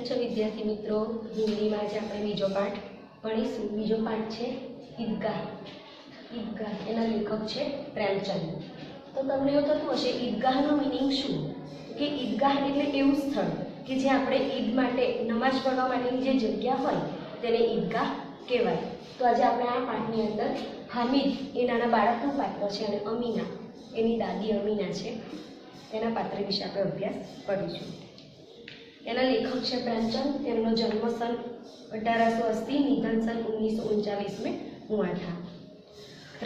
છો વિદ્યાર્થી મિત્રો? હિન્દીમાં આજે આપણે બીજો પાઠ ભણીશું। બીજો પાઠ છે ઈદગાહ। ઈદગાહ એના લેખક છે પ્રેમચંદ। તો તમને એવું થતું હશે ઈદગાહનો મીનિંગ શું? કે ઈદગાહ એટલે એવું સ્થળ કે જે આપણે ઈદ માટે નમાઝ પઢવા માટેની જે જગ્યા હોય તેને ઈદગાહ કહેવાય। તો આજે આપણે આ પાઠની અંદર હામિદ એ નાના બાળકનું પાત્ર છે અને અમીના એની દાદી અમીના છે, તેના પાત્ર વિશે આપણે અભ્યાસ કરીશું। એના લેખક છે प्रेमचंद। તેમનો જન્મ सन 1880, निधन सन 1939 में हुआ था।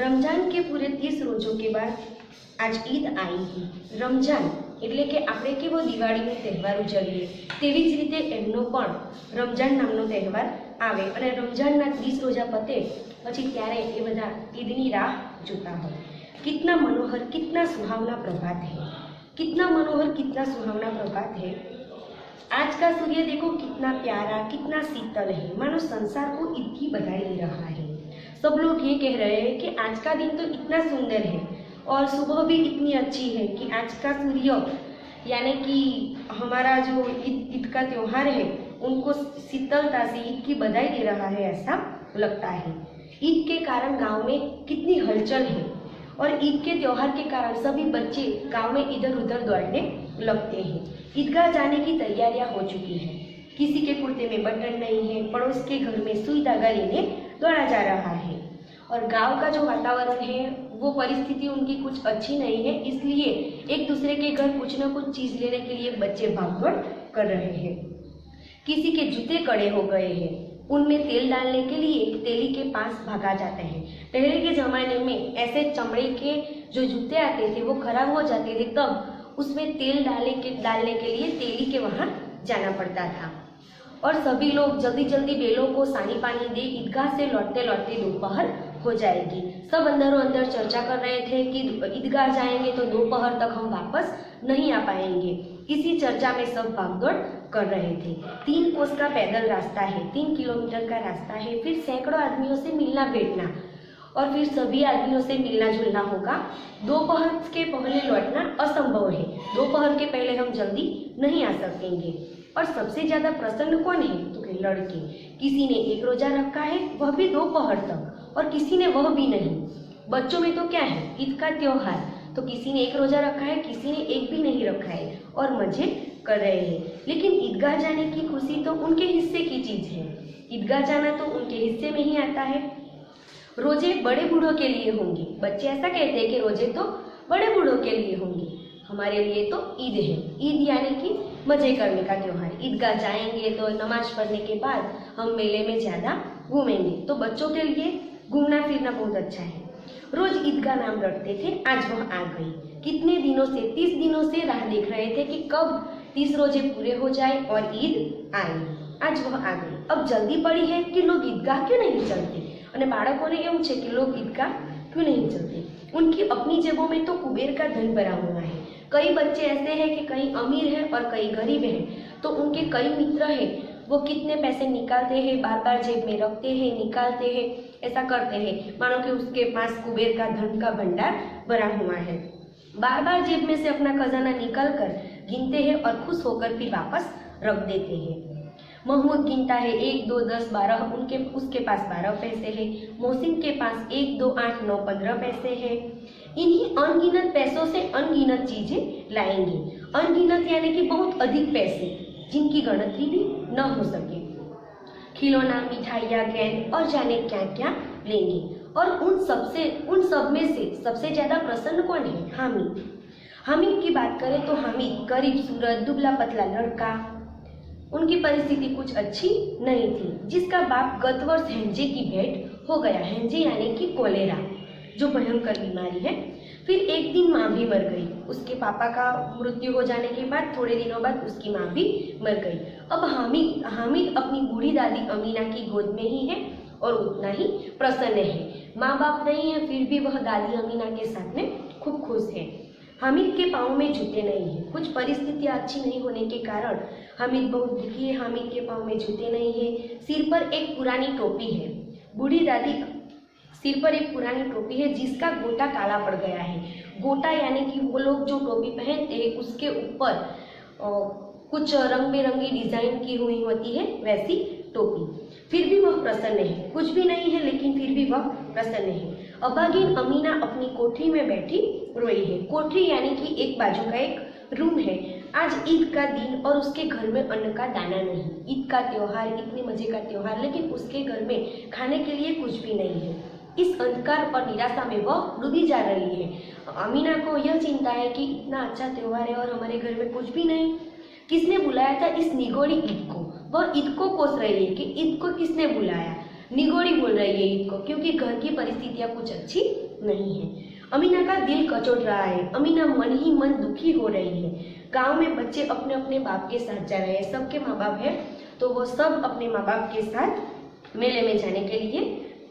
रमजान के पूरे 30 रोज़ों के बाद आज ईद आई है। रमजान એટલે કે આપણે કેવો દિવાળીનો તહેવાર ઉજવીએ તેવી જ રીતે એમનો પણ રમજાન નામનો તહેવાર આવે અને રમજાનના 30 રોજા પતે પછી ત્યારે એ બધા ઈદની રાહ જોતા હોય। कितना मनोहर, कितना सुहावना प्रभात है। कितना मनोहर, कितना सुहावना प्रभात है। आज का सूर्य देखो कितना प्यारा, कितना शीतल है, मानो संसार को ईद की बधाई दे रहा है। सब लोग ये कह रहे हैं कि आज का दिन तो इतना सुंदर है और सुबह भी इतनी अच्छी है कि आज का सूर्य यानी कि हमारा जो ईद का त्यौहार है उनको शीतलता से ईद की बधाई दे रहा है, ऐसा लगता है। ईद के कारण गांव में कितनी हलचल है और ईद के त्यौहार के कारण सभी बच्चे गांव में इधर उधर दौड़ने लगते हैं। ईदगाह जाने की तैयारियां हो चुकी हैं। किसी के कुर्ते में बटन नहीं है, पड़ोस के घर में सुई धागा लेने दौड़ा जा रहा है और गांव का जो वातावरण है वो परिस्थिति उनकी कुछ अच्छी नहीं है, इसलिए एक दूसरे के घर कुछ न कुछ चीज़ लेने के लिए बच्चे भागदौड़ कर रहे हैं। किसी के जूते कड़े हो गए हैं, उनमें तेल डालने के लिए तेली के पास भागा जाते हैं। पहले के ज़माने में ऐसे चमड़े के जो जूते आते थे वो खराब हो जाते थे, तब उसमें तेल डालने के लिए तेली के वहाँ जाना पड़ता था और सभी लोग जल्दी जल्दी बैलों को सानी पानी दे ईदगाह से लौटते लौटते दोपहर हो जाएगी। सब अंदरों अंदर चर्चा कर रहे थे कि ईदगाह जाएंगे तो दोपहर तक हम वापस नहीं आ पाएंगे। इसी चर्चा में सब भागदौड़ कर रहे थे। 3 कोस का पैदल रास्ता है, 3 किलोमीटर का रास्ता है, फिर सैकड़ों आदमियों से मिलना बैठना और फिर सभी आदमियों से मिलना जुलना होगा। दोपहर के पहले लौटना असंभव है, दोपहर के पहले हम जल्दी नहीं आ सकेंगे। और सबसे ज़्यादा प्रसन्न कौन है? तो कि लड़के। किसी ने 1 रोज़ा रखा है, वह भी दोपहर तक, और किसी ने वह भी नहीं। बच्चों में तो क्या है, ईद का त्यौहार, तो किसी ने 1 रोज़ा रखा है, किसी ने 1 भी नहीं रखा है और मज़े कर रहे हैं। लेकिन ईदगाह जाने की खुशी तो उनके हिस्से की चीज़ है। ईदगाह जाना तो उनके हिस्से में ही आता है। रोजे बड़े बूढ़ों के लिए होंगे। बच्चे ऐसा कहते हैं कि रोजे तो बड़े बूढ़ों के लिए होंगे, हमारे लिए तो ईद है। ईद यानी कि मज़े करने का त्यौहार। ईदगाह जाएंगे तो नमाज पढ़ने के बाद हम मेले में ज़्यादा घूमेंगे, तो बच्चों के लिए घूमना फिरना बहुत अच्छा है। रोज़ ईदगाह नाम रखते थे, आज वह आ गई। कितने दिनों से, 30 दिनों से राह देख रहे थे कि कब 30 रोजे पूरे हो जाए और ईद आए। आज वह आ गई। अब जल्दी पड़ी है कि लोग ईदगाह क्यों नहीं चलते અને બાળકોને એવું છે કે लोग ईदगाह क्यों नहीं चलते। उनकी अपनी जेबों में तो कुबेर का धन भरा हुआ है। कई बच्चे ऐसे हैं कि कई अमीर हैं और कई गरीब हैं, तो उनके कई मित्र हैं, वो कितने पैसे निकालते हैं, बार बार जेब में रखते हैं, निकालते हैं, ऐसा करते हैं मानो कि उसके पास कुबेर का धन का भंडार भरा हुआ है। बार बार जेब में से अपना खजाना निकाल कर गिनते हैं और खुश होकर फिर वापस रख देते हैं। महमूद गिनता है 1, 2, 10, 12, उसके पास 12 पैसे है। मोहसिन के पास 1, 2, 8, 9, 15 पैसे है। इन्हीं अनगिनत पैसों से अनगिनत चीजें लाएंगे। अनगिनत यानी कि बहुत अधिक पैसे जिनकी गणतरी भी न हो सके। खिलौना, मिठाइयाँ, गेंद और जाने क्या क्या लेंगे। और उन सब में से सबसे ज्यादा प्रसन्न कौन है? हामिद। हामिद की बात करें तो हामिद गरीब सूरत दुबला पतला लड़का, उनकी परिस्थिति कुछ अच्छी नहीं थी। जिसका बाप गत वर्ष हैंजे की भेंट हो गया। हैंजे यानी कि कोलेरा, जो भयंकर बीमारी है। फिर एक दिन माँ भी मर गई। उसके पापा का मृत्यु हो जाने के बाद थोड़े दिनों बाद उसकी माँ भी मर गई। अब हामिद अपनी बूढ़ी दादी अमीना की गोद में ही है और उतना ही प्रसन्न है। माँ बाप नहीं है, फिर भी वह दादी अमीना के साथ में खूब खुश है। हामिद के पाँव में जूते नहीं हैं। कुछ परिस्थितियाँ अच्छी नहीं होने के कारण हामिद बहुत दुखी है। हामिद के पाँव में जूते नहीं है। सिर पर एक पुरानी टोपी है। बूढ़ी दादी सिर पर एक पुरानी टोपी है जिसका गोटा काला पड़ गया है। गोटा यानी कि वो लोग जो टोपी पहनते हैं उसके ऊपर कुछ रंग बिरंगी डिजाइन की हुई होती है वैसी टोपी। फिर भी वह प्रसन्न है, कुछ भी नहीं है लेकिन फिर भी वह प्रसन्न है। अभागिन अमीना अपनी कोठरी में बैठी रोई है। कोठरी यानी कि एक बाजू का एक रूम है। आज ईद का दिन और उसके घर में अन्न का दाना नहीं। ईद का त्योहार, इतने मजे का त्योहार, लेकिन उसके घर में खाने के लिए कुछ भी नहीं है। इस अंधकार और निराशा में वह डूबी जा रही है। अमीना को यह चिंता है कि इतना अच्छा त्योहार है और हमारे घर में कुछ भी नहीं। किसने बुलाया था इस निगोड़ी ईद को? वह ईद को कोस रही है कि ईद को किसने बुलाया। निगोड़ी बोल रही है ईद को, क्योंकि घर की परिस्थितियां कुछ अच्छी नहीं है। अमीना का दिल कचोट रहा है। अमीना मन ही मन दुखी हो रही है। गांव में बच्चे अपने अपने बाप के साथ जा रहे हैं। सबके माँ बाप है तो वो सब अपने माँ बाप के साथ मेले में जाने के लिए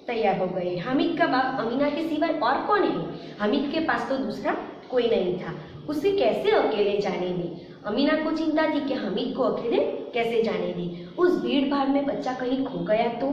तैयार हो गए। हामिद का बाप अमीना के सिवाय और कौन है? हामिद के पास तो दूसरा कोई नहीं था। उसे कैसे अकेले जाने दे? अमीना को चिंता थी कि हामिद को अकेले कैसे जाने दे। उस भीड़ भाड़ में बच्चा कहीं खो गया तो?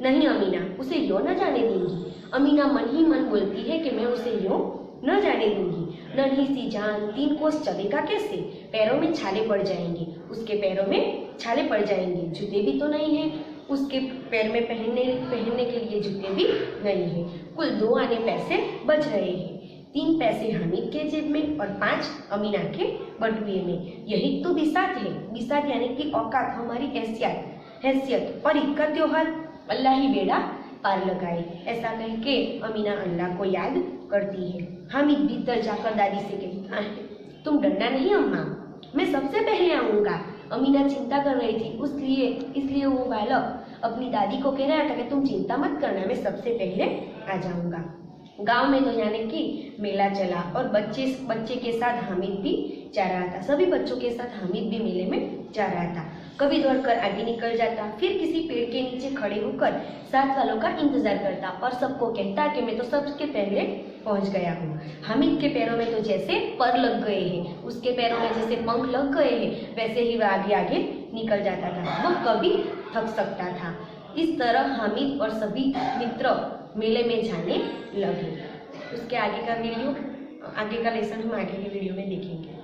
नहीं अमीना, उसे यूँ न जाने दूंगी। अमीना मन ही मन बोलती है कि मैं उसे यूँ न जाने दूंगी। नन्ही सी जान 3 कोस चलेगा कैसे? पैरों में छाले पड़ जाएंगे। उसके पैरों में छाले पड़ जाएंगे। जूते भी तो नहीं है उसके पैर में पहनने के लिए, जूते भी नहीं है। कुल 2 आने पैसे बच रहे हैं। 3 पैसे हामिद के जेब में और 5 अमीना के बटुए में। यही तो बिसात है। बिसात यानी कि औकात, हमारी हैसियत। और ईद का त्योहार अल्लाह ही बेड़ा पार लगाए। ऐसा कह के अमीना अल्लाह को याद करती है। हामिद भीतर जाकर दादी से कहता है, तुम डरना नहीं अम्मा, मैं सबसे पहले आऊँगा। अमीना चिंता कर रही थी, इसलिए वो बालक अपनी दादी को कह रहा था कि तुम चिंता मत करना, मैं सबसे पहले आ जाऊँगा। गांव में तो यानी कि मेला चला और बच्चे के साथ हामिद भी जा रहा था। सभी बच्चों के साथ हामिद भी मेले में जा रहा था। कभी दौड़कर आगे निकल जाता, फिर किसी पेड़ के नीचे खड़े होकर 7 सालों का इंतजार करता और सबको कहता कि मैं तो सबसे पहले पहुंच गया हूँ। हामिद के पैरों में तो जैसे पर लग गए हैं, उसके पैरों में जैसे पंख लग गए हैं, वैसे ही वह आगे आगे निकल जाता था। वह कभी थक सकता था। इस तरह हामिद और सभी मित्र मेले में जाने लगे। उसके आगे का लेसन हम आगे की वीडियो में देखेंगे।